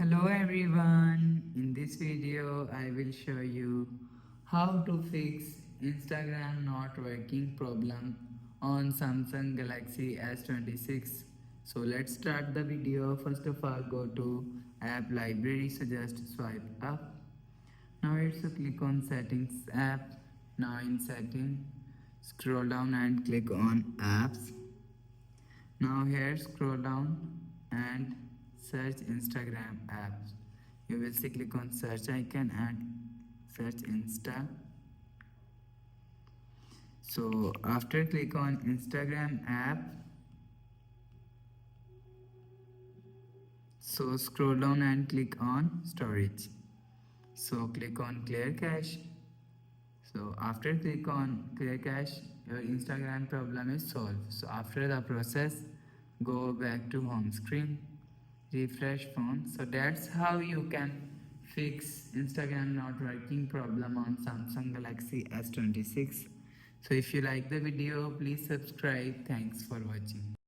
Hello everyone, in this video I will show you how to fix Instagram not working problem on Samsung Galaxy S26. So let's start the video. First of all, go to app library, so just swipe up. Now it's a click on settings app. Now in setting, scroll down and click on apps. Now here scroll down and search Instagram apps. You will see click on search icon and search Insta. So after click on Instagram app, so scroll down and click on storage. So click on clear cache. So after click on clear cache, your Instagram problem is solved. So after the process, go back to home screen, refresh phone. So that's how you can fix Instagram not working problem on Samsung Galaxy S26. So if you like the video, please subscribe. Thanks for watching.